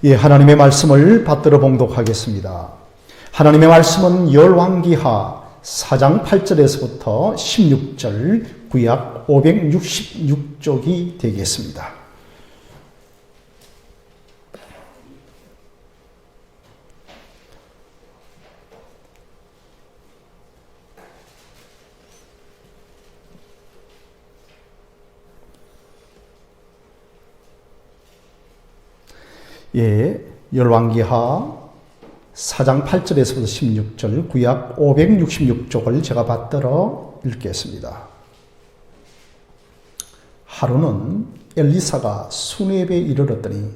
예, 하나님의 말씀을 받들어 봉독하겠습니다. 하나님의 말씀은 열왕기하 4장 8절에서부터 16절 구약 566쪽이 되겠습니다. 예, 열왕기하 4장 8절에서부터 16절 구약 566쪽을 제가 받들어 읽겠습니다. 하루는 엘리사가 수렙에 이르렀더니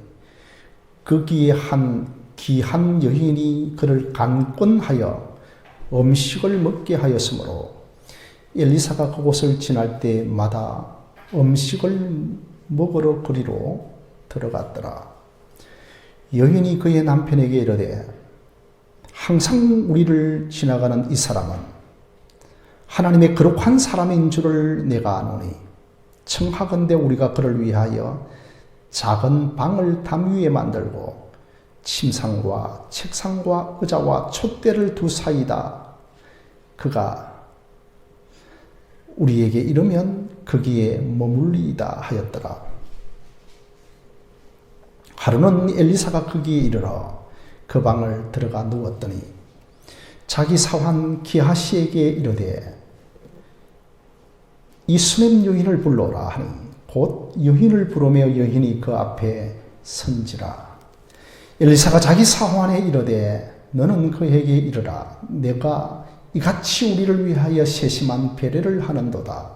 거기에 한 귀한 여인이 그를 간권하여 음식을 먹게 하였으므로 엘리사가 그곳을 지날 때마다 음식을 먹으러 그리로 들어갔더라. 여인이 그의 남편에게 이르되 항상 우리를 지나가는 이 사람은 하나님의 거룩한 사람인 줄을 내가 아노니 청하건대 우리가 그를 위하여 작은 방을 담 위에 만들고 침상과 책상과 의자와 촛대를 두사이다. 그가 우리에게 이르면 거기에 머물리이다 하였더라. 하루는 엘리사가 거기에 이르러 그 방을 들어가 누웠더니 자기 사환 기하시에게 이르되 이 수냄 여인을 불러라 하니 곧 여인을 부르며 여인이 그 앞에 선지라. 엘리사가 자기 사환에 이르되 너는 그에게 이르라. 내가 이같이 우리를 위하여 세심한 배려를 하는도다.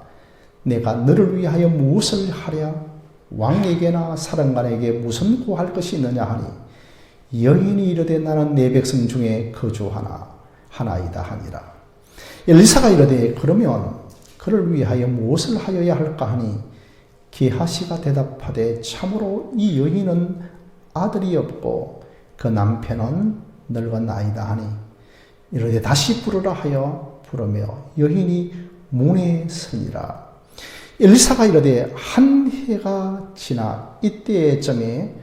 내가 너를 위하여 무엇을 하랴? 왕에게나 사령관에게 무슨 구할 것이 있느냐 하니 여인이 이르되 나는 내 백성 중에 거주하나이다 하니라. 엘리사가 이르되 그러면 그를 위하여 무엇을 하여야 할까 하니 게하시가 대답하되 참으로 이 여인은 아들이 없고 그 남편은 늙었나이다 하니 이르되 다시 부르라 하여 부르며 여인이 문에 서니라. 엘리사가 이르되 한 해가 지나 이때쯤에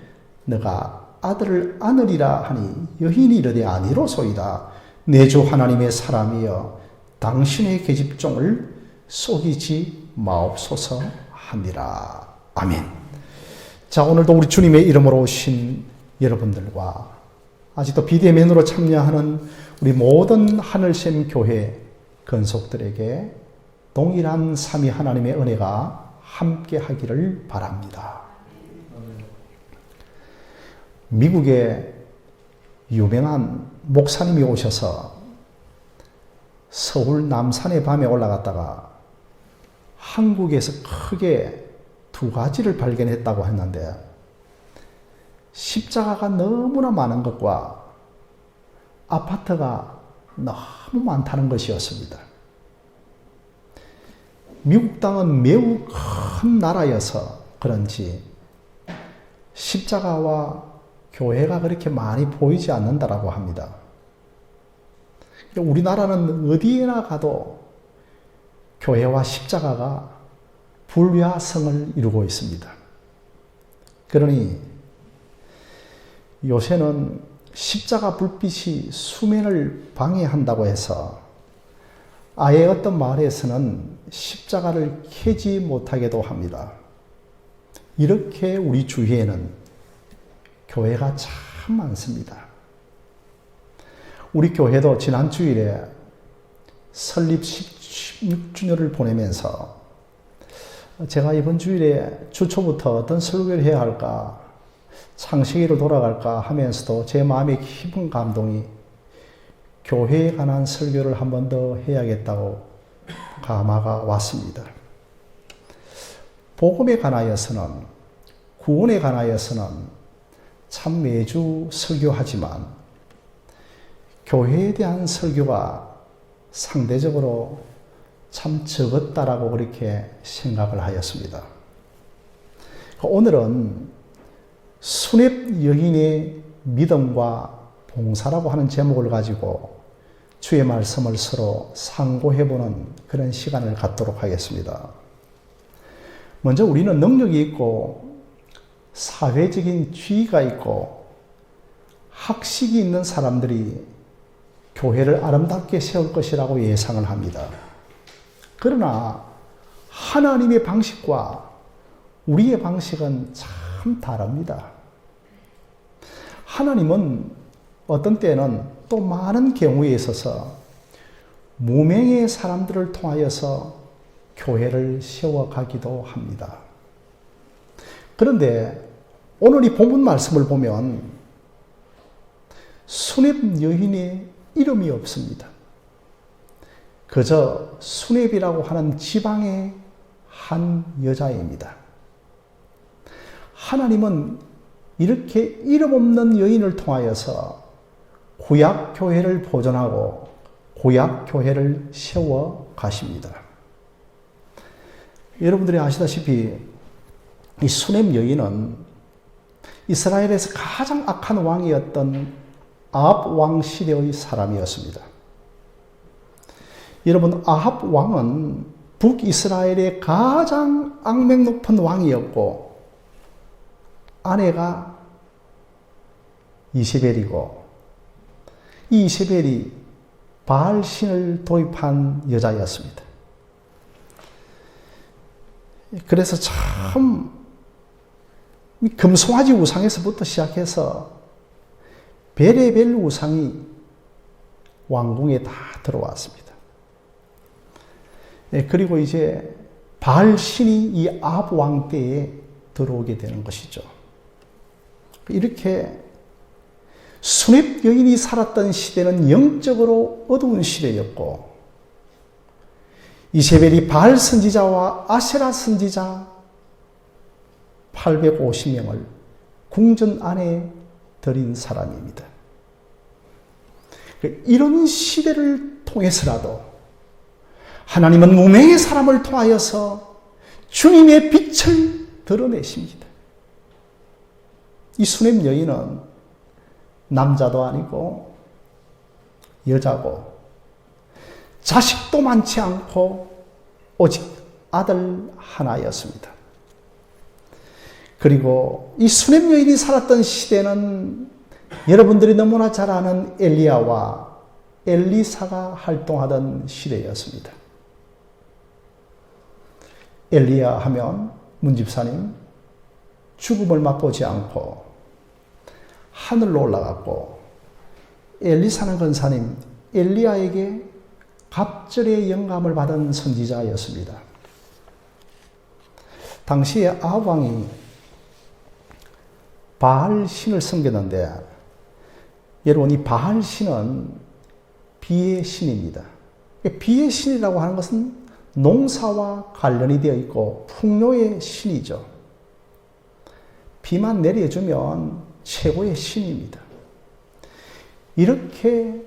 너가 아들을 안으리라 하니 여인이 이르되 아니로소이다. 내 주 하나님의 사람이여 당신의 계집종을 속이지 마옵소서 하니라. 아멘. 자, 오늘도 우리 주님의 이름으로 오신 여러분들과 아직도 비대면으로 참여하는 우리 모든 하늘샘 교회 건속들에게 동일한 삼위 하나님의 은혜가 함께 하기를 바랍니다. 미국에 유명한 목사님이 오셔서 서울 남산의 밤에 올라갔다가 한국에서 크게 두 가지를 발견했다고 했는데 십자가가 너무나 많은 것과 아파트가 너무 많다는 것이었습니다. 미국 땅은 매우 큰 나라여서 그런지 십자가와 교회가 그렇게 많이 보이지 않는다라고 합니다. 우리나라는 어디에나 가도 교회와 십자가가 불야성을 이루고 있습니다. 그러니 요새는 십자가 불빛이 수면을 방해한다고 해서 아예 어떤 마을에서는 십자가를 켜지 못하게도 합니다. 이렇게 우리 주위에는 교회가 참 많습니다. 우리 교회도 지난 주일에 설립 16주년을 보내면서 제가 이번 주일에 주초부터 어떤 설교를 해야 할까, 창세기로 돌아갈까 하면서도 제 마음에 깊은 감동이 교회에 관한 설교를 한 번 더 해야겠다고 감화가 왔습니다. 복음에 관하여서는, 구원에 관하여서는 참 매주 설교하지만 교회에 대한 설교가 상대적으로 참 적었다라고 그렇게 생각을 하였습니다. 오늘은 수렙 여인의 믿음과 봉사라고 하는 제목을 가지고 주의 말씀을 서로 상고해보는 그런 시간을 갖도록 하겠습니다. 먼저 우리는 능력이 있고 사회적인 지위가 있고 학식이 있는 사람들이 교회를 아름답게 세울 것이라고 예상을 합니다. 그러나 하나님의 방식과 우리의 방식은 참 다릅니다. 하나님은 어떤 때는 또 많은 경우에 있어서 무명의 사람들을 통하여서 교회를 세워가기도 합니다. 그런데 오늘 이 본문 말씀을 보면 수렙 여인의 이름이 없습니다. 그저 수렙이라고 하는 지방의 한 여자입니다. 하나님은 이렇게 이름 없는 여인을 통하여서 구약 교회를 보존하고 구약 교회를 세워 가십니다. 여러분들이 아시다시피 이 수넴 여인은 이스라엘에서 가장 악한 왕이었던 아합 왕 시대의 사람이었습니다. 여러분, 아합 왕은 북이스라엘의 가장 악명 높은 왕이었고 아내가 이세벨이고 이 이세벨이 바알신을 도입한 여자였습니다. 그래서 참 금송아지 우상에서부터 시작해서 베레벨 우상이 왕궁에 다 들어왔습니다. 그리고 이제 바알신이 이 아합 왕 때에 들어오게 되는 것이죠. 이렇게 수렙 여인이 살았던 시대는 영적으로 어두운 시대였고 이세벨이 바알 선지자와 아세라 선지자 850명을 궁전 안에 들인 사람입니다. 이런 시대를 통해서라도 하나님은 무명의 사람을 통하여서 주님의 빛을 드러내십니다. 이 수넴 여인은 남자도 아니고 여자고 자식도 많지 않고 오직 아들 하나였습니다. 그리고 이 수넴 여인이 살았던 시대는 여러분들이 너무나 잘 아는 엘리야와 엘리사가 활동하던 시대였습니다. 엘리야 하면 문집사님 죽음을 맛보지 않고 하늘로 올라갔고 엘리사는 권사님 엘리야에게 갑절의 영감을 받은 선지자였습니다. 당시에 아합 왕이 바알 신을 섬겼는데 여러분 이 바알 신은 비의 신입니다. 비의 신이라고 하는 것은 농사와 관련이 되어 있고 풍요의 신이죠. 비만 내려주면 최고의 신입니다. 이렇게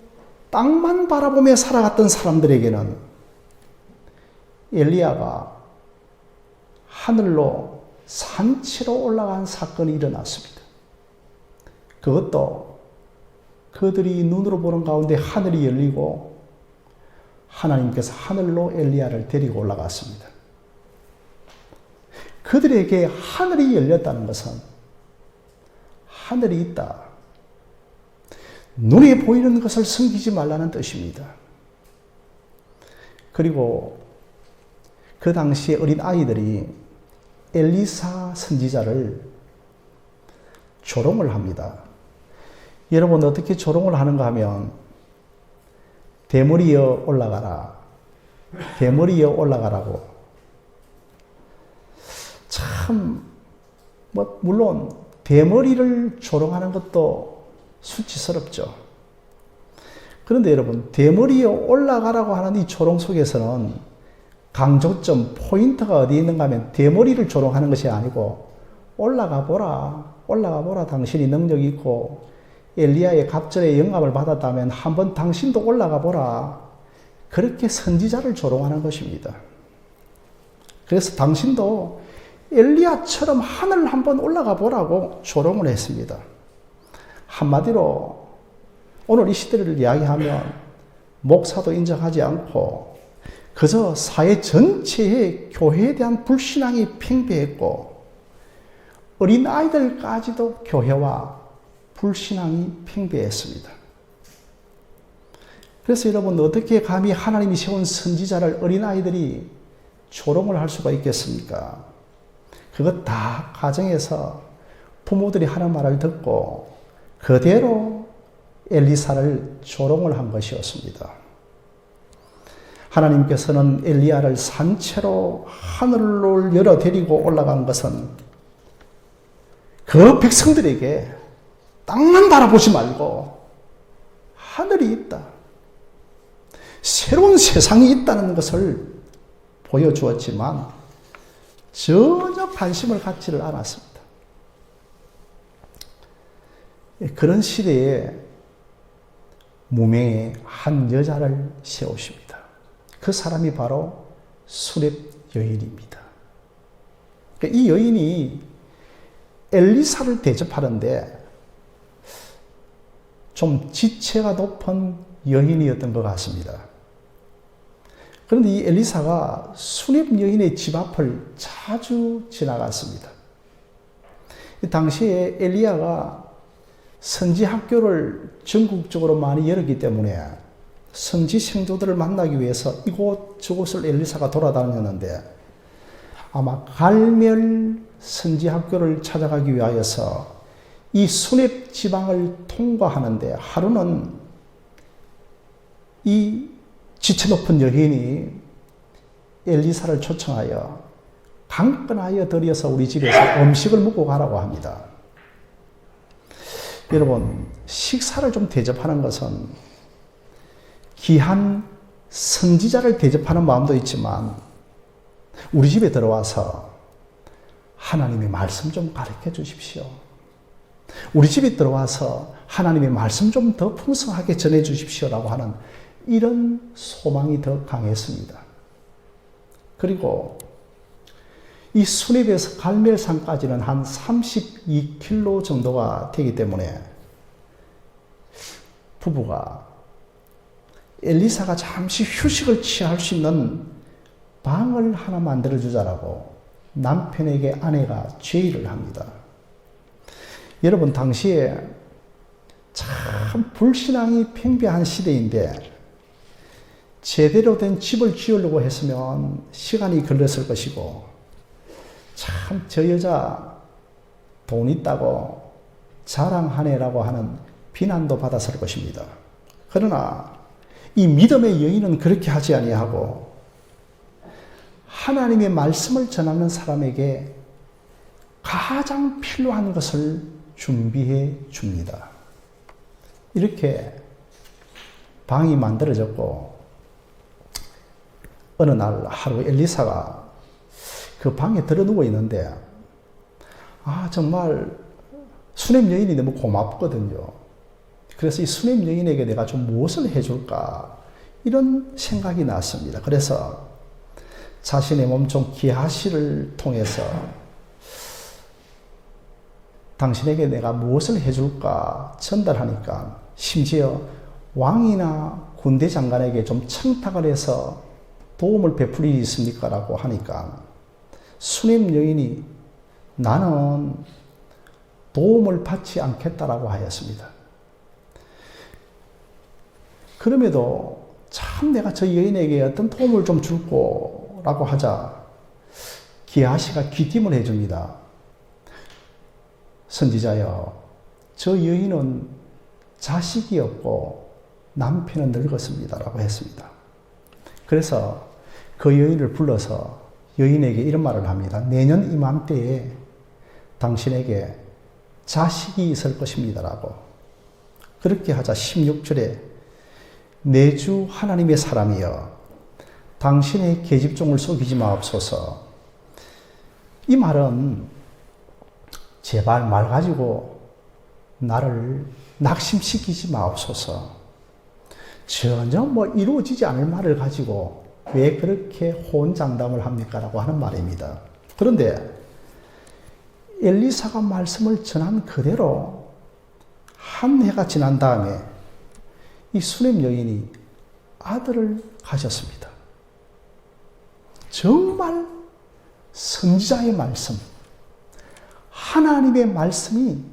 땅만 바라보며 살아갔던 사람들에게는 엘리야가 하늘로 산치로 올라간 사건이 일어났습니다. 그것도 그들이 눈으로 보는 가운데 하늘이 열리고 하나님께서 하늘로 엘리야를 데리고 올라갔습니다. 그들에게 하늘이 열렸다는 것은 하늘이 있다. 눈에 보이는 것을 숨기지 말라는 뜻입니다. 그리고 그 당시에 어린 아이들이 엘리사 선지자를 조롱을 합니다. 여러분 어떻게 조롱을 하는가 하면 대머리여 올라가라. 대머리여 올라가라고. 참 물론 대머리를 조롱하는 것도 수치스럽죠. 그런데 여러분 대머리여 올라가라고 하는 이 조롱 속에서는 강조점 포인트가 어디에 있는가 하면 대머리를 조롱하는 것이 아니고 올라가 보라 당신이 능력이 있고 엘리야의 갑절의 영감을 받았다면 한번 당신도 올라가 보라. 그렇게 선지자를 조롱하는 것입니다. 그래서 당신도 엘리야처럼 하늘 한번 올라가 보라고 조롱을 했습니다. 한마디로 오늘 이 시대를 이야기하면 목사도 인정하지 않고 그저 사회 전체의 교회에 대한 불신앙이 팽배했고 어린 아이들까지도 교회와 불신앙이 팽배했습니다. 그래서 여러분, 어떻게 감히 하나님이 세운 선지자를 어린아이들이 조롱을 할 수가 있겠습니까? 그것 다 가정에서 부모들이 하는 말을 듣고 그대로 엘리사를 조롱을 한 것이었습니다. 하나님께서는 엘리야를 산채로 하늘을 열어 데리고 올라간 것은 그 백성들에게 땅만 바라보지 말고 하늘이 있다, 새로운 세상이 있다는 것을 보여주었지만 전혀 관심을 갖지를 않았습니다. 그런 시대에 무명의 한 여자를 세우십니다. 그 사람이 바로 수렙 여인입니다. 이 여인이 엘리사를 대접하는데 좀 지체가 높은 여인이었던 것 같습니다. 그런데 이 엘리사가 수렙 여인의 집 앞을 자주 지나갔습니다. 당시에 엘리야가 선지 학교를 전국적으로 많이 열었기 때문에 선지 생도들을 만나기 위해서 이곳 저곳을 엘리사가 돌아다녔는데 아마 갈멜 선지 학교를 찾아가기 위하여서 이 수렙 지방을 통과하는데 하루는 이 지체 높은 여인이 엘리사를 초청하여 강권하여 들여서 우리 집에서 음식을 먹고 가라고 합니다. 여러분, 식사를 좀 대접하는 것은 귀한 선지자를 대접하는 마음도 있지만 우리 집에 들어와서 하나님의 말씀 좀 가르쳐 주십시오. 우리 집에 들어와서 하나님의 말씀 좀 더 풍성하게 전해 주십시오라고 하는 이런 소망이 더 강했습니다. 그리고 이 수렙에서 갈멜산까지는 한 32km 정도가 되기 때문에 부부가 엘리사가 잠시 휴식을 취할 수 있는 방을 하나 만들어주자라고 남편에게 아내가 제의를 합니다. 여러분, 당시에 참 불신앙이 팽배한 시대인데 제대로 된 집을 지으려고 했으면 시간이 걸렸을 것이고 참 저 여자 돈 있다고 자랑하네라고 하는 비난도 받았을 것입니다. 그러나 이 믿음의 여인은 그렇게 하지 아니하고 하나님의 말씀을 전하는 사람에게 가장 필요한 것을 준비해 줍니다. 이렇게 방이 만들어졌고 어느 날 하루 엘리사가 그 방에 들어 누워 있는데 정말 수냄 여인이 너무 고맙거든요. 그래서 이 수냄 여인에게 내가 좀 무엇을 해줄까 이런 생각이 났습니다. 그래서 자신의 몸종 기하시를 통해서 당신에게 내가 무엇을 해줄까 전달하니까 심지어 왕이나 군대 장관에게 좀 청탁을 해서 도움을 베풀 수 있습니까? 라고 하니까 수냄 여인이 나는 도움을 받지 않겠다라고 하였습니다. 그럼에도 참 내가 저 여인에게 어떤 도움을 좀 줄거라고 하자 기하시가 귀띔을 해줍니다. 선지자여, 저 여인은 자식이 없고 남편은 늙었습니다. 라고 했습니다. 그래서 그 여인을 불러서 여인에게 이런 말을 합니다. 내년 이맘때에 당신에게 자식이 있을 것입니다. 라고. 그렇게 하자 16절에 내주 하나님의 사람이여 당신의 계집종을 속이지 마옵소서. 이 말은 제발 말 가지고 나를 낙심시키지 마옵소서. 전혀 이루어지지 않을 말을 가지고 왜 그렇게 호언장담을 합니까? 라고 하는 말입니다. 그런데 엘리사가 말씀을 전한 그대로 한 해가 지난 다음에 이 수냄 여인이 아들을 가졌습니다. 정말 선지자의 말씀, 하나님의 말씀이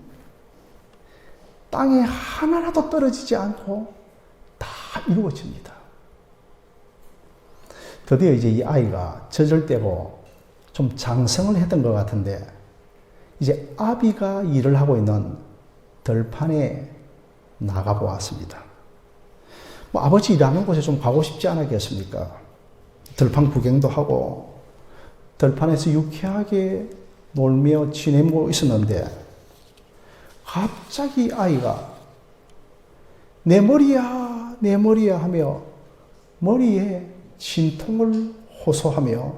땅에 하나라도 떨어지지 않고 다 이루어집니다. 드디어 이제 이 아이가 젖을 떼고 좀 장성을 했던 것 같은데 이제 아비가 일을 하고 있는 들판에 나가보았습니다. 뭐 아버지 일하는 곳에 좀 가고 싶지 않았겠습니까? 들판 구경도 하고 들판에서 유쾌하게 놀며 지내고 있었는데 갑자기 아이가 내 머리야 내 머리야 하며 머리에 진통을 호소하며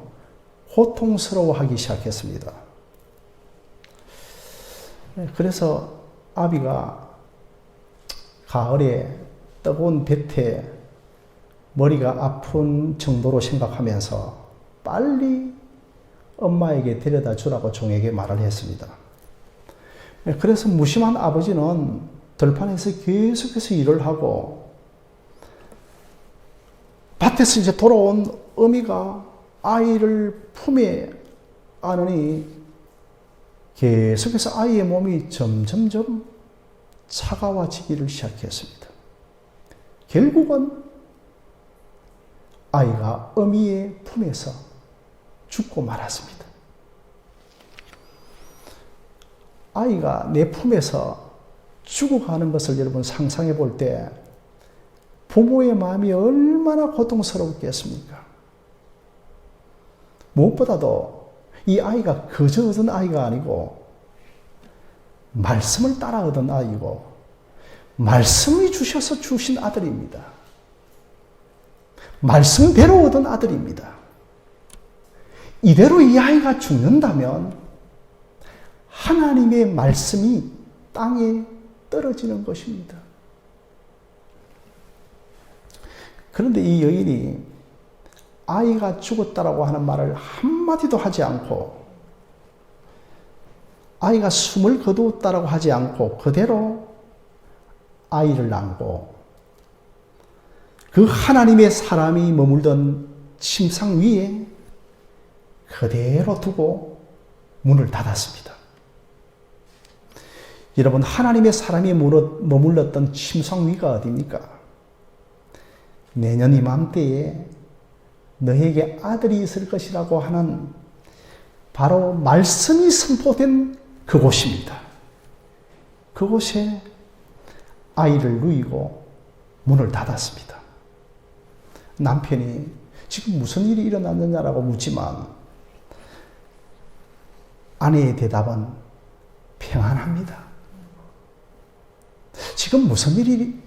고통스러워하기 시작했습니다. 그래서 아비가 가을에 뜨거운 볕에 머리가 아픈 정도로 생각하면서 빨리 엄마에게 데려다 주라고 종에게 말을 했습니다. 그래서 무심한 아버지는 들판에서 계속해서 일을 하고 밭에서 이제 돌아온 어미가 아이를 품에 안으니 계속해서 아이의 몸이 점점점 차가워지기를 시작했습니다. 결국은 아이가 어미의 품에서 죽고 말았습니다. 아이가 내 품에서 죽어가는 것을 여러분 상상해 볼 때 부모의 마음이 얼마나 고통스럽겠습니까? 무엇보다도 이 아이가 그저 얻은 아이가 아니고 말씀을 따라 얻은 아이고 말씀이 주셔서 주신 아들입니다. 말씀대로 얻은 아들입니다. 이대로 이 아이가 죽는다면 하나님의 말씀이 땅에 떨어지는 것입니다. 그런데 이 여인이 아이가 죽었다라고 하는 말을 한마디도 하지 않고 아이가 숨을 거두었다라고 하지 않고 그대로 아이를 낳고 그 하나님의 사람이 머물던 침상 위에 그대로 두고 문을 닫았습니다. 여러분, 하나님의 사람이 머물렀던 침상 위가 어디입니까? 내년 이맘때에 너에게 아들이 있을 것이라고 하는 바로 말씀이 선포된 그곳입니다. 그곳에 아이를 누이고 문을 닫았습니다. 남편이 지금 무슨 일이 일어났느냐라고 묻지만 아내의 대답은 평안합니다. 지금 무슨 일이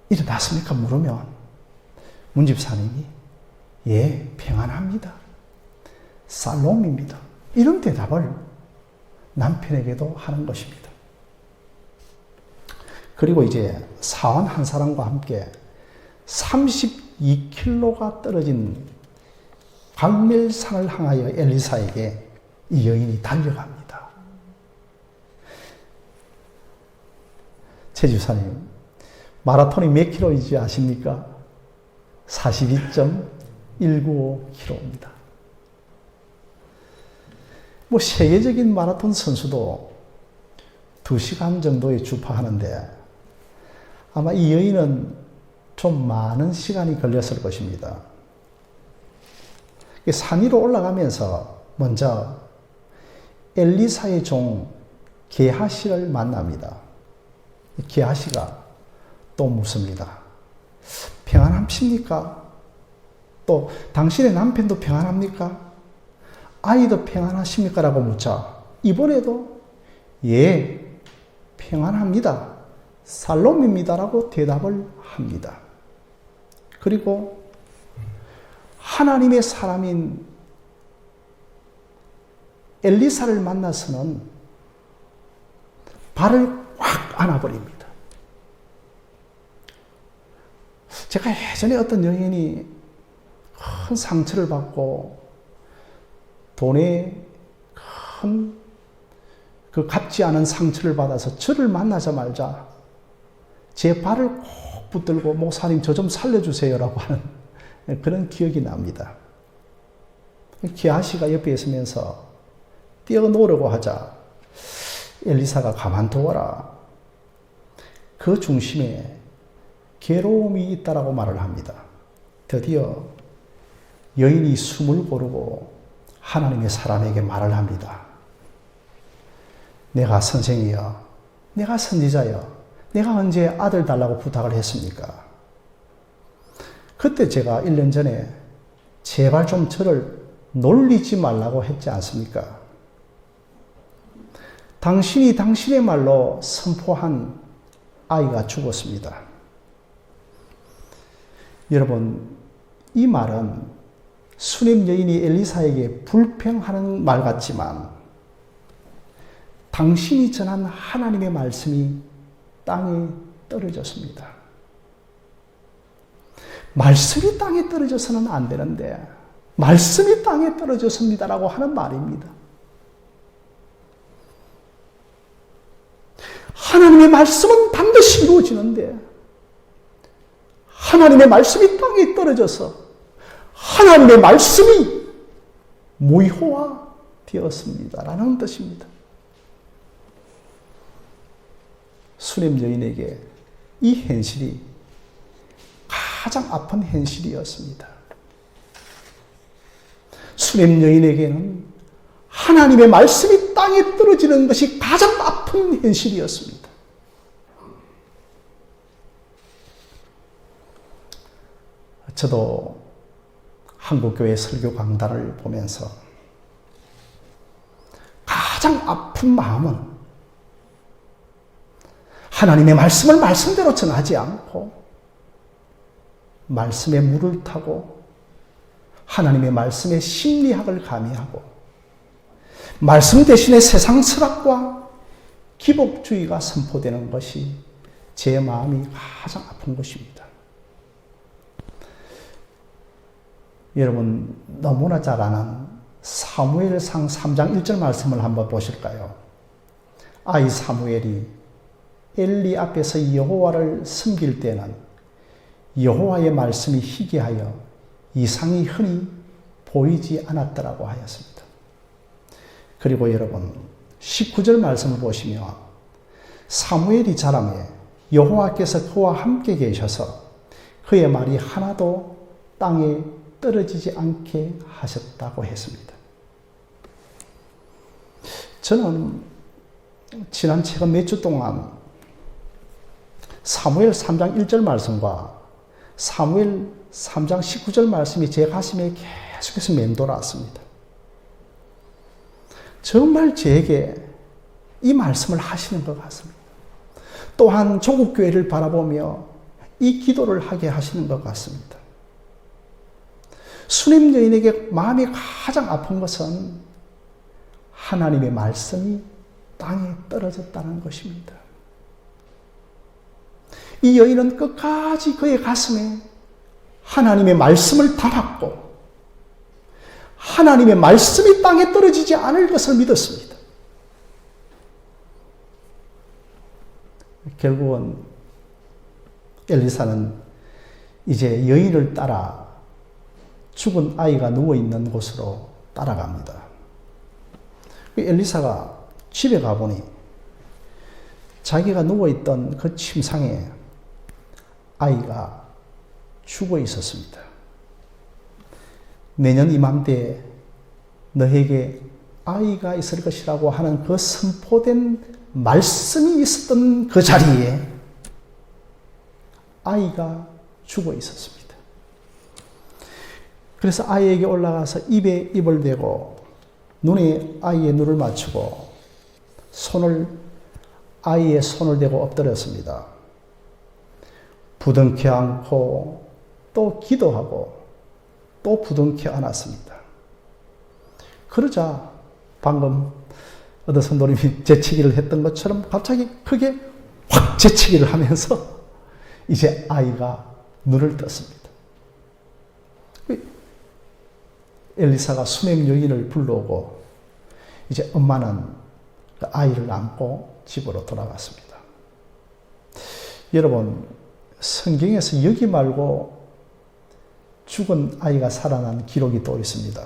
일어났습니까? 물으면 문집사님이 예, 평안합니다. 살롬입니다. 이런 대답을 남편에게도 하는 것입니다. 그리고 이제 사원 한 사람과 함께 32km가 떨어진 갈멜산을 향하여 엘리사에게 이 여인이 달려갑니다. 최 주사님, 마라톤이 몇 킬로인지 아십니까? 42.195km입니다. 뭐 세계적인 마라톤 선수도 2시간 정도에 주파하는데 아마 이 여인은 좀 많은 시간이 걸렸을 것입니다. 산 위로 올라가면서 먼저 엘리사의 종 게하시를 만납니다. 게하시가 또 묻습니다. 평안하십니까? 또 당신의 남편도 평안합니까? 아이도 평안하십니까? 라고 묻자 이번에도 예, 평안합니다. 살롬입니다. 라고 대답을 합니다. 그리고 하나님의 사람인 엘리사를 만나서는 발을 꽉 안아버립니다. 제가 예전에 어떤 여인이 큰 상처를 받고 돈에 큰 그 갚지 않은 상처를 받아서 저를 만나자마자 제 발을 꼭 붙들고 목사님 저 좀 살려주세요라고 하는 그런 기억이 납니다. 게하시가 옆에 있으면서 뛰어놓으려고 하자 엘리사가 가만두어라. 그 중심에 괴로움이 있다라고 말을 합니다. 드디어 여인이 숨을 고르고 하나님의 사람에게 말을 합니다. 내가 선생이여, 내가 선지자여, 내가 언제 아들 달라고 부탁을 했습니까? 그때 제가 1년 전에 제발 좀 저를 놀리지 말라고 했지 않습니까? 당신이 당신의 말로 선포한 아이가 죽었습니다. 여러분, 이 말은 수냄 여인이 엘리사에게 불평하는 말 같지만 당신이 전한 하나님의 말씀이 땅에 떨어졌습니다. 말씀이 땅에 떨어져서는 안 되는데 말씀이 땅에 떨어졌습니다라고 하는 말입니다. 하나님의 말씀은 반드시 이루어지는데 하나님의 말씀이 땅에 떨어져서 하나님의 말씀이 무효화 되었습니다라는 뜻입니다. 수냄 여인에게 이 현실이 가장 아픈 현실이었습니다. 수냄 여인에게는 하나님의 말씀이 땅에 떨어지는 것이 가장 아픈 현실이었습니다. 저도 한국교회 설교 강단을 보면서 가장 아픈 마음은 하나님의 말씀을 말씀대로 전하지 않고 말씀에 물을 타고 하나님의 말씀의 심리학을 가미하고 말씀 대신에 세상 철학과 기복주의가 선포되는 것이 제 마음이 가장 아픈 것입니다. 여러분, 너무나 잘 아는 사무엘상 3장 1절 말씀을 한번 보실까요? 아이 사무엘이 엘리 앞에서 여호와를 섬길 때는 여호와의 말씀이 희귀하여 이상이 흔히 보이지 않았더라고 하였습니다. 그리고 여러분, 19절 말씀을 보시면 사무엘이 자라매 여호와께서 그와 함께 계셔서 그의 말이 하나도 땅에 떨어지지 않게 하셨다고 했습니다. 저는 지난 최근 몇 주 동안 사무엘 3장 1절 말씀과 사무엘 3장 19절 말씀이 제 가슴에 계속해서 맴돌았습니다. 정말 제게 이 말씀을 하시는 것 같습니다. 또한 조국교회를 바라보며 이 기도를 하게 하시는 것 같습니다. 수냄 여인에게 마음이 가장 아픈 것은 하나님의 말씀이 땅에 떨어졌다는 것입니다. 이 여인은 끝까지 그의 가슴에 하나님의 말씀을 담았고 하나님의 말씀이 땅에 떨어지지 않을 것을 믿었습니다. 결국은 엘리사는 이제 여인을 따라 죽은 아이가 누워있는 곳으로 따라갑니다. 엘리사가 집에 가보니 자기가 누워있던 그 침상에 아이가 죽어 있었습니다. 내년 이맘때에 너에게 아이가 있을 것이라고 하는 그 선포된 말씀이 있었던 그 자리에 아이가 죽어 있었습니다. 그래서 아이에게 올라가서 입에 입을 대고 눈에 아이의 눈을 맞추고 아이의 손을 대고 엎드렸습니다. 부둥켜 안고 또 기도하고 또 부둥켜 안았습니다. 그러자 방금 어떤 성도님이 재치기를 했던 것처럼 갑자기 크게 확 재치기를 하면서 이제 아이가 눈을 떴습니다. 엘리사가 수냄 여인을 불러오고 이제 엄마는 그 아이를 안고 집으로 돌아갔습니다. 여러분, 성경에서 여기 말고 죽은 아이가 살아난 기록이 또 있습니다.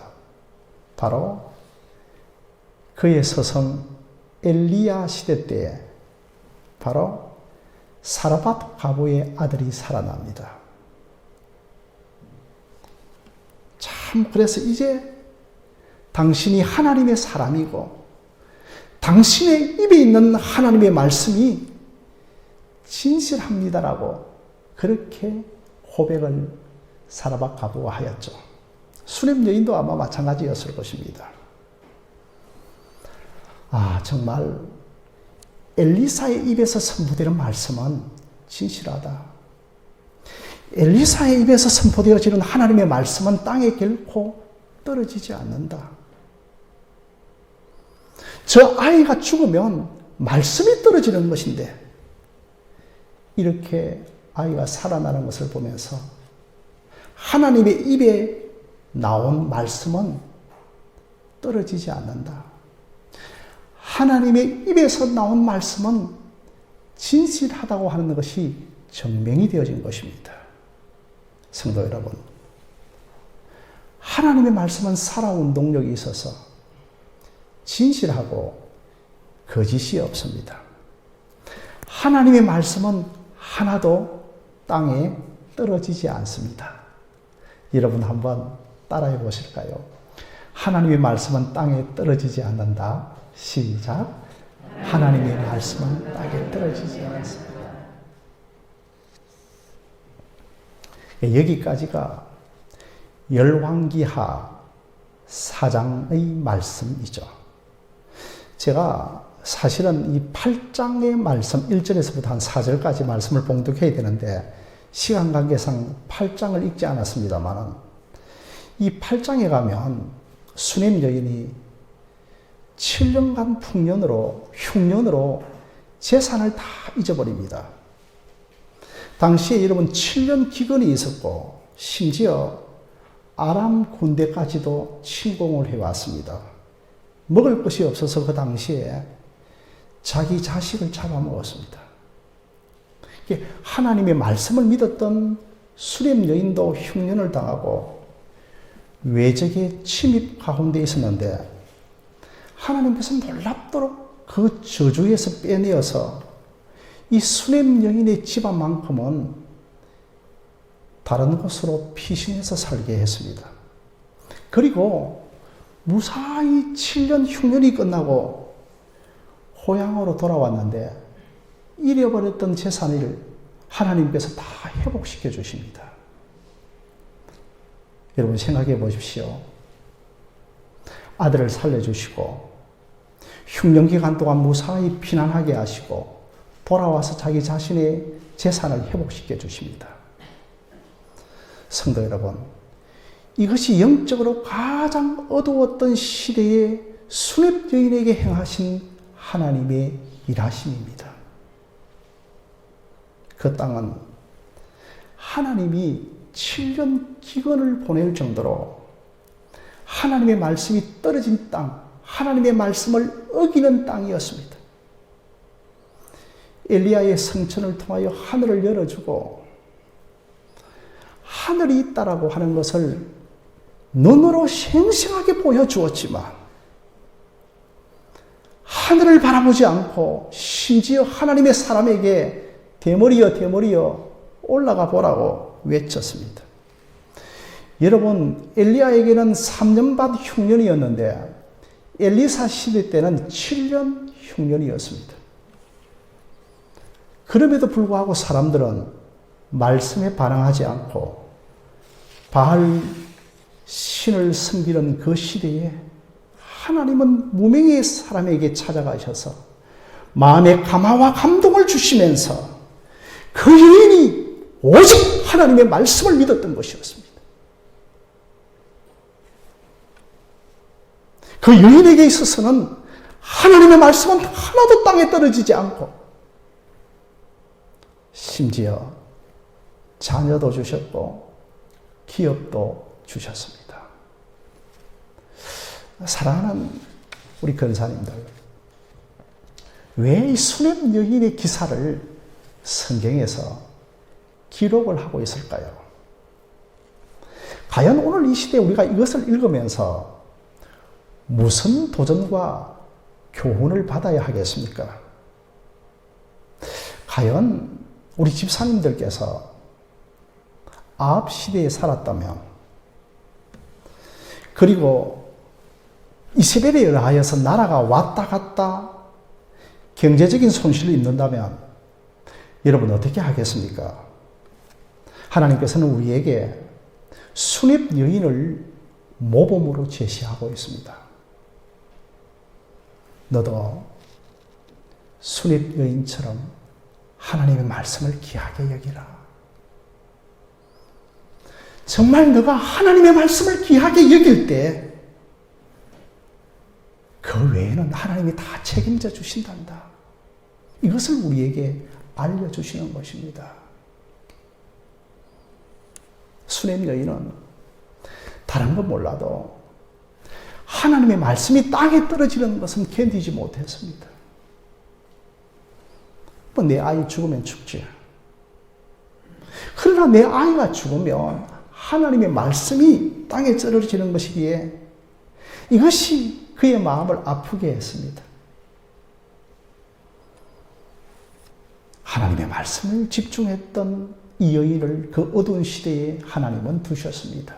바로 그의 서성 엘리야 시대 때 바로 사르밧 과부의 아들이 살아납니다. 참, 그래서 이제 당신이 하나님의 사람이고 당신의 입에 있는 하나님의 말씀이 진실합니다라고 그렇게 고백을 사르밧 과부가 하였죠. 수넴 여인도 아마 마찬가지였을 것입니다. 정말 엘리사의 입에서 선포되는 말씀은 진실하다. 엘리사의 입에서 선포되어지는 하나님의 말씀은 땅에 결코 떨어지지 않는다. 저 아이가 죽으면 말씀이 떨어지는 것인데 이렇게 아이가 살아나는 것을 보면서 하나님의 입에 나온 말씀은 떨어지지 않는다. 하나님의 입에서 나온 말씀은 진실하다고 하는 것이 증명이 되어진 것입니다. 성도 여러분, 하나님의 말씀은 살아온 동력이 있어서 진실하고 거짓이 없습니다. 하나님의 말씀은 하나도 땅에 떨어지지 않습니다. 여러분 한번 따라해 보실까요? 하나님의 말씀은 땅에 떨어지지 않는다. 시작. 하나님의 말씀은 땅에 떨어지지 않습니다. 여기까지가 열왕기하 4장의 말씀이죠. 제가 사실은 이 8장의 말씀 1절에서부터 한 4절까지 말씀을 봉독해야 되는데 시간 관계상 8장을 읽지 않았습니다만 이 8장에 가면 수넴 여인이 7년간 흉년으로 재산을 다 잊어버립니다. 당시에 여러분 7년 기근이 있었고 심지어 아람 군대까지도 침공을 해왔습니다. 먹을 것이 없어서 그 당시에 자기 자식을 잡아먹었습니다. 하나님의 말씀을 믿었던 수렘 여인도 흉년을 당하고 외적의 침입 가운데 있었는데 하나님께서 놀랍도록 그 저주에서 빼내어서 이 수렘 여인의 집안만큼은 다른 곳으로 피신해서 살게 했습니다. 그리고 무사히 7년 흉년이 끝나고 고향으로 돌아왔는데 잃어버렸던 재산을 하나님께서 다 회복시켜 주십니다. 여러분 생각해 보십시오. 아들을 살려주시고 흉년 기간 동안 무사히 피난하게 하시고 돌아와서 자기 자신의 재산을 회복시켜 주십니다. 성도 여러분, 이것이 영적으로 가장 어두웠던 시대에 수렙 여인에게 행하신 하나님의 일하심입니다. 그 땅은 하나님이 7년 기근을 보낼 정도로 하나님의 말씀이 떨어진 땅, 하나님의 말씀을 어기는 땅이었습니다. 엘리야의 성천을 통하여 하늘을 열어주고 하늘이 있다라고 하는 것을 눈으로 생생하게 보여주었지만 하늘을 바라보지 않고 심지어 하나님의 사람에게 대머리여 올라가 보라고 외쳤습니다. 여러분, 엘리야에게는 3년 반 흉년이었는데 엘리사 시대 때는 7년 흉년이었습니다. 그럼에도 불구하고 사람들은 말씀에 반응하지 않고 바알 신을 섬기는 그 시대에 하나님은 무명의 사람에게 찾아가셔서 마음의 감화와 감동을 주시면서 그 여인이 오직 하나님의 말씀을 믿었던 것이었습니다. 그 여인에게 있어서는 하나님의 말씀은 하나도 땅에 떨어지지 않고 심지어 자녀도 주셨고 기업도 주셨습니다. 사랑하는 우리 권사님들, 왜 이 수넴 여인의 기사를 성경에서 기록을 하고 있을까요? 과연 오늘 이 시대에 우리가 이것을 읽으면서 무슨 도전과 교훈을 받아야 하겠습니까? 과연 우리 집사님들께서 아합 시대에 살았다면, 그리고 이세벨에 의하여서 나라가 왔다 갔다 경제적인 손실을 입는다면 여러분 어떻게 하겠습니까? 하나님께서는 우리에게 수렙 여인을 모범으로 제시하고 있습니다. 너도 수렙 여인처럼 하나님의 말씀을 귀하게 여기라. 정말 너가 하나님의 말씀을 귀하게 여길 때 그 외에는 하나님이 다 책임져 주신단다. 이것을 우리에게 알려주시는 것입니다. 수냄 여인은 다른 건 몰라도 하나님의 말씀이 땅에 떨어지는 것은 견디지 못했습니다. 뭐 내 아이 죽으면 죽지. 그러나 내 아이가 죽으면 하나님의 말씀이 땅에 떨어지는 것이기에 이것이 그의 마음을 아프게 했습니다. 하나님의 말씀을 집중했던 이 여인을 그 어두운 시대에 하나님은 두셨습니다.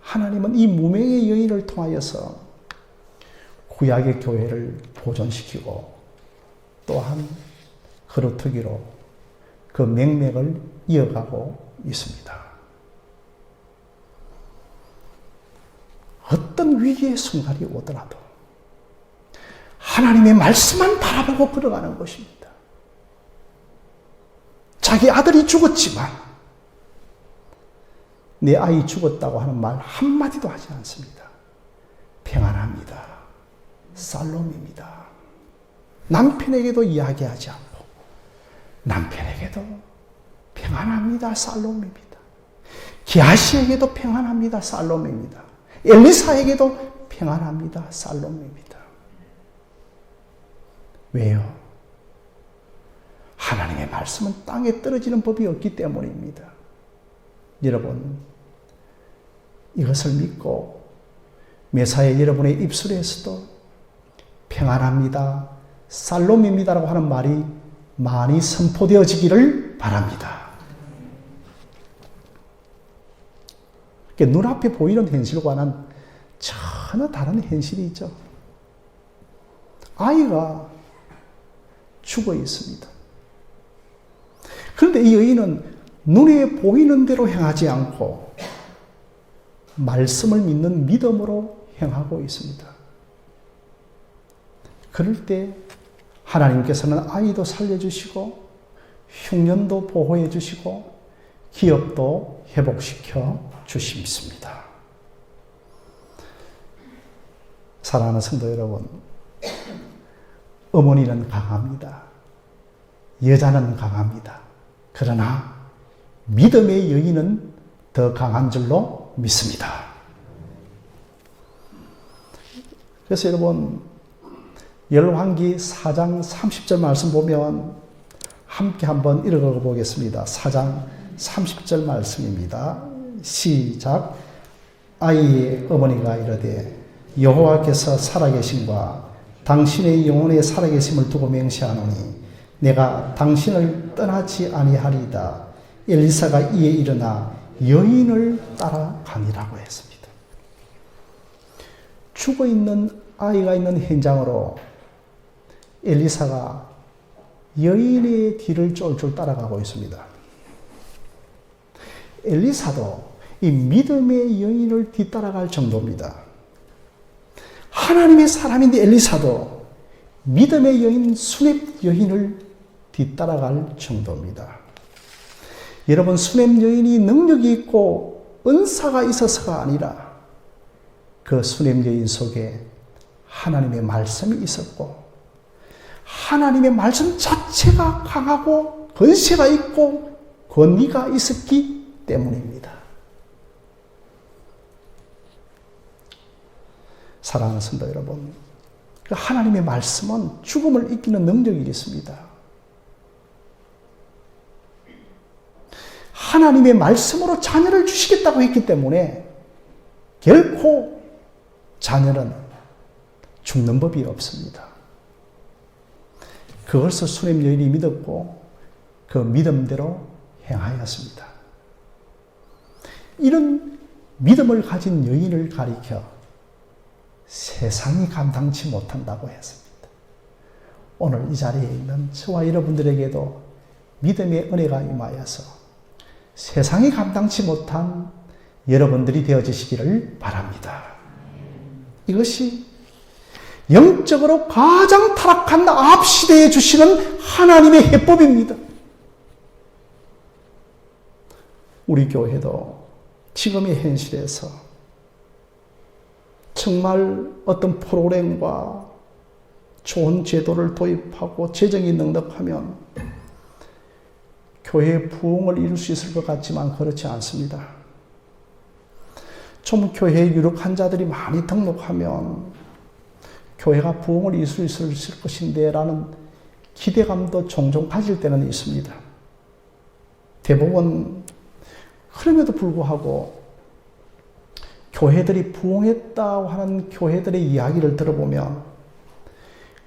하나님은 이 무명의 여인을 통하여서 구약의 교회를 보존시키고 또한 그루터기로 그 맥락을 이어가고 있습니다. 어떤 위기의 순간이 오더라도 하나님의 말씀만 바라보고 걸어가는 것입니다. 자기 아들이 죽었지만 내 아이 죽었다고 하는 말 한마디도 하지 않습니다. 평안합니다. 살롬입니다. 남편에게도 이야기하지 않고 남편에게도 평안합니다. 살롬입니다. 기하시에게도 평안합니다. 살롬입니다. 엘리사에게도 평안합니다. 살롬입니다. 왜요? 하나님의 말씀은 땅에 떨어지는 법이 없기 때문입니다. 여러분, 이것을 믿고 매사에 여러분의 입술에서도 평안합니다. 살롬입니다라고 하는 말이 많이 선포되어지기를 바랍니다. 눈앞에 보이는 현실과는 전혀 다른 현실이 있죠. 아이가 죽어 있습니다. 그런데 이 여인은 눈에 보이는 대로 행하지 않고 말씀을 믿는 믿음으로 행하고 있습니다. 그럴 때 하나님께서는 아이도 살려주시고 흉년도 보호해 주시고 기업도 회복시켜 주십니다. 사랑하는 성도 여러분, 어머니는 강합니다. 여자는 강합니다. 그러나 믿음의 여인은 더 강한 줄로 믿습니다. 그래서 여러분, 열왕기 4장 30절 말씀 보면 함께 한번 읽어 보겠습니다. 4장 30절 말씀입니다. 시작. 아이의 어머니가 이르되 여호와께서 살아계심과 당신의 영혼의 살아계심을 두고 맹세하노니 내가 당신을 떠나지 아니하리이다. 엘리사가 이에 일어나 여인을 따라가니라고 했습니다. 죽어있는 아이가 있는 현장으로 엘리사가 여인의 뒤를 쫄쫄 따라가고 있습니다. 엘리사도 이 믿음의 여인을 뒤따라갈 정도입니다. 하나님의 사람인데 엘리사도 믿음의 여인 수렙 여인을 뒤따라갈 정도입니다. 여러분, 수렙 여인이 능력이 있고 은사가 있어서가 아니라 그 수렙 여인 속에 하나님의 말씀이 있었고 하나님의 말씀 자체가 강하고 권세가 있고 권위가 있었기 때문입니다. 사랑하는 성도 여러분, 하나님의 말씀은 죽음을 이기는 능력이 있습니다. 하나님의 말씀으로 자녀를 주시겠다고 했기 때문에 결코 자녀는 죽는 법이 없습니다. 그것을 수냄 여인이 믿었고 그 믿음대로 행하였습니다. 이런 믿음을 가진 여인을 가리켜 세상이 감당치 못한다고 했습니다. 오늘 이 자리에 있는 저와 여러분들에게도 믿음의 은혜가 임하여서 세상이 감당치 못한 여러분들이 되어지시기를 바랍니다. 이것이 영적으로 가장 타락한 앞 시대에 주시는 하나님의 해법입니다. 우리 교회도 지금의 현실에서 정말 어떤 프로그램과 좋은 제도를 도입하고 재정이 넉넉하면 교회의 부흥을 이룰 수 있을 것 같지만 그렇지 않습니다. 좀 교회에 유력한 자들이 많이 등록하면 교회가 부흥을 이룰 수 있을 것인데 라는 기대감도 종종 가질 때는 있습니다. 대부분 그럼에도 불구하고 교회들이 부흥했다고 하는 교회들의 이야기를 들어보면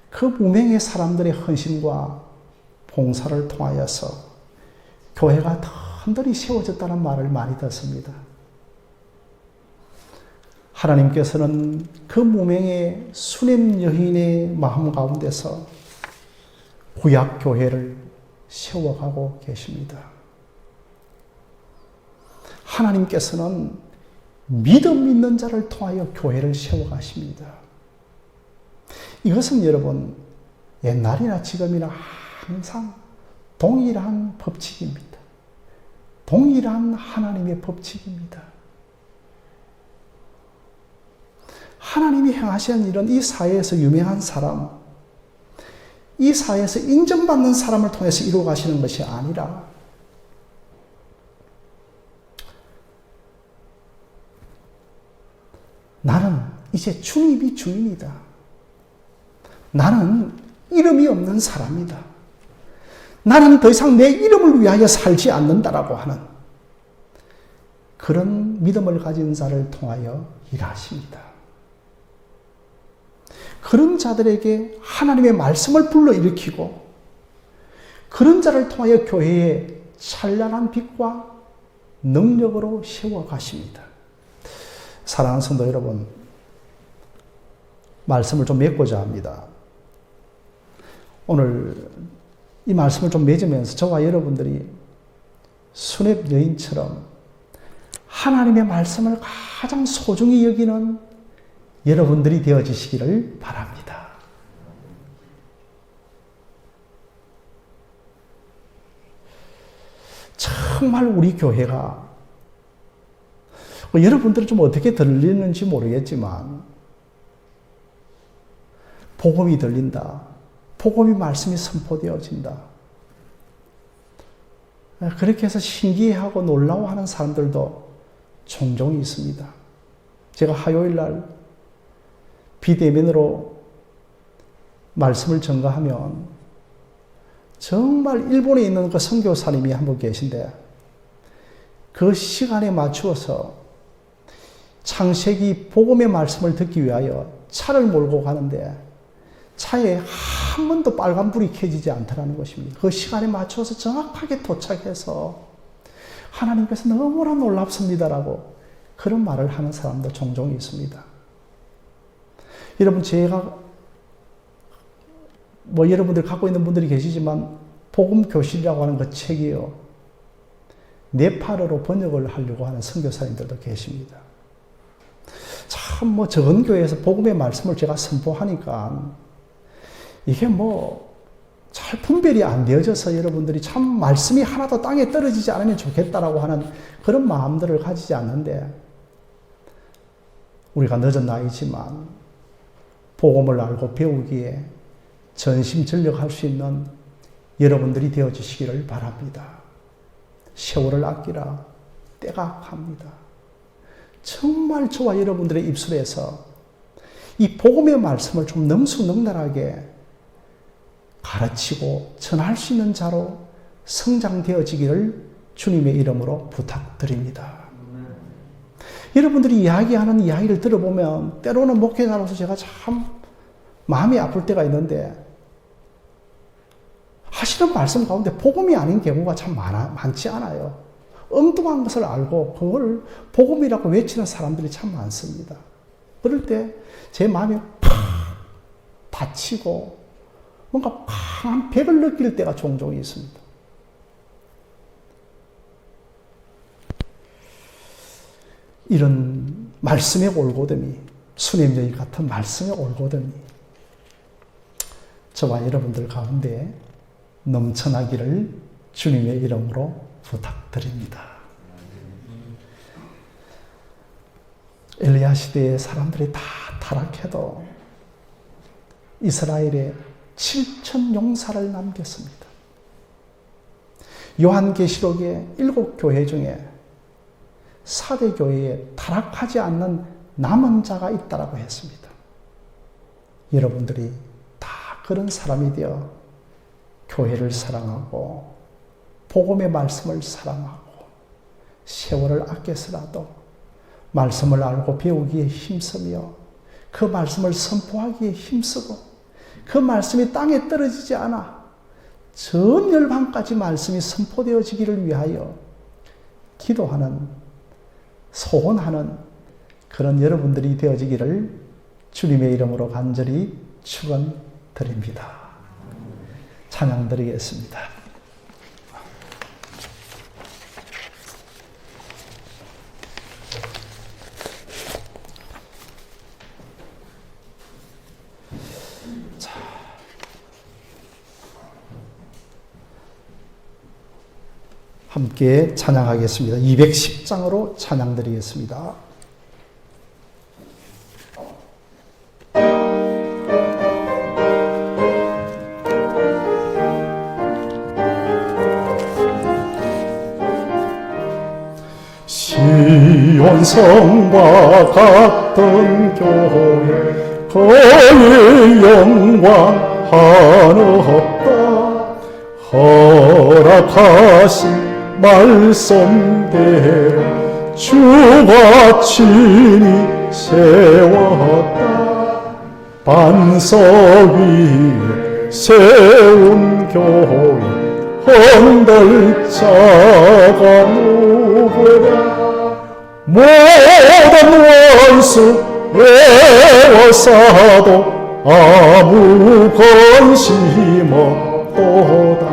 그 무명의 사람들의 헌신과 봉사를 통하여서 교회가 든든히 세워졌다는 말을 많이 듣습니다. 하나님께서는 그 무명의 수냄 여인의 마음 가운데서 구약 교회를 세워가고 계십니다. 하나님께서는 믿음 있는 자를 통하여 교회를 세워가십니다. 이것은 여러분 옛날이나 지금이나 항상 동일한 법칙입니다. 동일한 하나님의 법칙입니다. 하나님이 행하신 일은 이 사회에서 유명한 사람, 이 사회에서 인정받는 사람을 통해서 이루어 가시는 것이 아니라 나는 이제 주님이 주인이다. 나는 이름이 없는 사람이다. 나는 더 이상 내 이름을 위하여 살지 않는다라고 하는 그런 믿음을 가진 자를 통하여 일하십니다. 그런 자들에게 하나님의 말씀을 불러일으키고 그런 자를 통하여 교회의 찬란한 빛과 능력으로 세워가십니다. 사랑하는 성도 여러분, 말씀을 좀 맺고자 합니다. 오늘 이 말씀을 좀 맺으면서 저와 여러분들이 수냄 여인처럼 하나님의 말씀을 가장 소중히 여기는 여러분들이 되어지시기를 바랍니다. 정말 우리 교회가 여러분들은 좀 어떻게 들리는지 모르겠지만 복음이 들린다. 복음이 말씀이 선포되어진다. 그렇게 해서 신기해하고 놀라워하는 사람들도 종종 있습니다. 제가 화요일 날 비대면으로 말씀을 전가하면 정말 일본에 있는 그 선교사님이 한 분 계신데 그 시간에 맞추어서 창세기 복음의 말씀을 듣기 위하여 차를 몰고 가는데 차에 한 번도 빨간불이 켜지지 않더라는 것입니다. 그 시간에 맞춰서 정확하게 도착해서 하나님께서 너무나 놀랍습니다라고 그런 말을 하는 사람도 종종 있습니다. 여러분, 제가 여러분들 갖고 있는 분들이 계시지만 복음교실이라고 하는 그 책이요, 네팔어로 번역을 하려고 하는 선교사님들도 계십니다. 참 적은 교회에서 복음의 말씀을 제가 선포하니까 이게 잘 분별이 안 되어져서 여러분들이 참 말씀이 하나도 땅에 떨어지지 않으면 좋겠다라고 하는 그런 마음들을 가지지 않는데, 우리가 늦은 나이지만 복음을 알고 배우기에 전심전력할 수 있는 여러분들이 되어주시기를 바랍니다. 세월을 아끼라 때가 갑니다. 정말 저와 여러분들의 입술에서 이 복음의 말씀을 좀 능수능란하게 가르치고 전할 수 있는 자로 성장되어지기를 주님의 이름으로 부탁드립니다. 여러분들이 이야기하는 이야기를 들어보면 때로는 목회자로서 제가 참 마음이 아플 때가 있는데 하시는 말씀 가운데 복음이 아닌 경우가 참 많지 않아요. 엉뚱한 것을 알고 그걸 복음이라고 외치는 사람들이 참 많습니다. 그럴 때 제 마음이 팍 다치고 뭔가 강한 벽을 느낄 때가 종종 있습니다. 이런 말씀의 올곧음이, 수냄여기 같은 말씀의 올곧음이 저와 여러분들 가운데 넘쳐나기를 주님의 이름으로 부탁드립니다. 엘리야 시대의 사람들이 다 타락해도 이스라엘에 7천 용사를 남겼습니다. 요한계시록의 7교회 중에 4대 교회에 타락하지 않는 남은 자가 있다라고 했습니다. 여러분들이 다 그런 사람이 되어 교회를 사랑하고 복음의 말씀을 사랑하고 세월을 아껴서라도 말씀을 알고 배우기에 힘쓰며 그 말씀을 선포하기에 힘쓰고 그 말씀이 땅에 떨어지지 않아 전 열방까지 말씀이 선포되어지기를 위하여 기도하는, 소원하는 그런 여러분들이 되어지기를 주님의 이름으로 간절히 축원드립니다. 찬양 드리겠습니다. 함께 찬양하겠습니다. 210장으로 찬양 드리겠습니다. 시온성과 같던 교회 거의 영광 하나 없다. 허락하신 말씀대로 주가 친히 세웠다. 반석 위에 세운 교회 헌들자가 누구랴. 모든 원수 외워사도 아무 관심 없도다.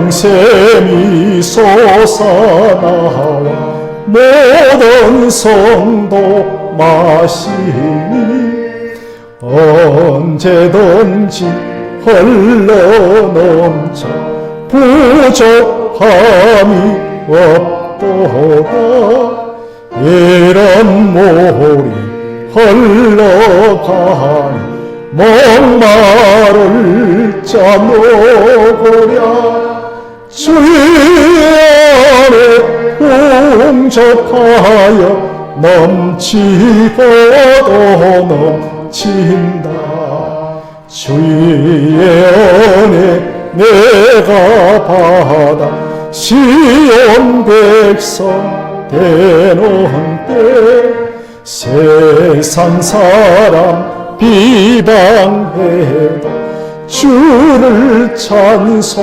영명샘이 솟아나와 모든 성도 마시니 언제든지 흘러넘쳐 부족함이 없도다. 이런 물이 흘러가니 목마를 짜놓으랴. 주의 안에 풍족하여 넘치고도 넘친다. 주의 은혜 내가 받아 시온 백성 되는 때 세상 사람 비방해도 주를 찬송하리라.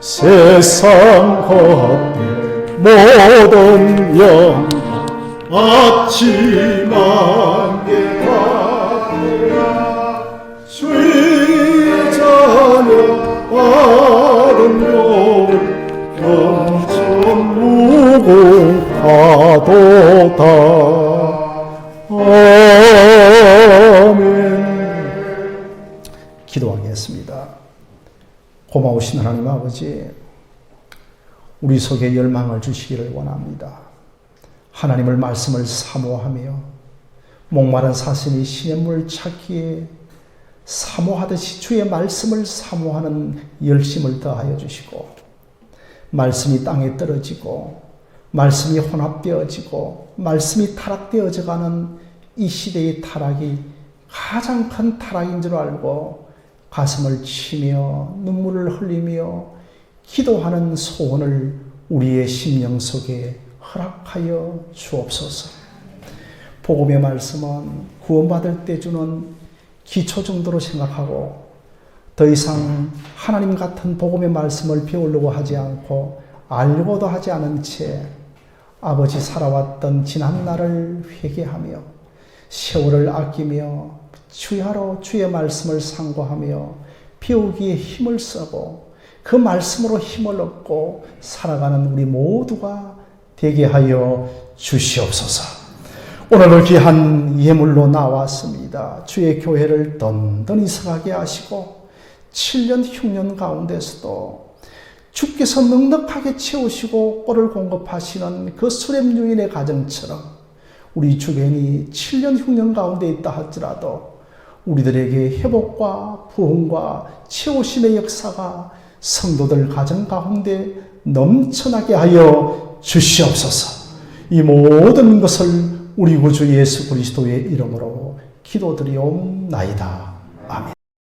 세상 헛된 모든 영광 앞지만게 받으라. 주의 자녀 아름다운 영전 무궁하도다. 아멘. 기도하겠습니다. 고마우신 하나님 아버지, 우리 속에 열망을 주시기를 원합니다. 하나님을 말씀을 사모하며 목마른 사슴이 신의 물 찾기에 사모하듯이 주의 말씀을 사모하는 열심을 더하여 주시고, 말씀이 땅에 떨어지고 말씀이 혼합되어지고 말씀이 타락되어져가는 이 시대의 타락이 가장 큰 타락인 줄 알고 가슴을 치며 눈물을 흘리며 기도하는 소원을 우리의 심령 속에 허락하여 주옵소서. 복음의 말씀은 구원받을 때 주는 기초 정도로 생각하고 더 이상 하나님 같은 복음의 말씀을 배우려고 하지 않고 알고도 하지 않은 채 아버지 살아왔던 지난 날을 회개하며 세월을 아끼며 주야로 주의 말씀을 상고하며 배우기에 힘을 쓰고 그 말씀으로 힘을 얻고 살아가는 우리 모두가 되게 하여 주시옵소서. 오늘을 귀한 예물로 나왔습니다. 주의 교회를 든든히 서가게 하시고 7년 흉년 가운데서도 주께서 넉넉하게 채우시고 꼴을 공급하시는 그 수렘 유인의 가정처럼 우리 주변이 7년 흉년 가운데 있다 할지라도 우리들에게 회복과 부흥과 채우심의 역사가 성도들 가정 가운데 넘쳐나게 하여 주시옵소서. 이 모든 것을 우리 구주 예수 그리스도의 이름으로 기도드리옵나이다.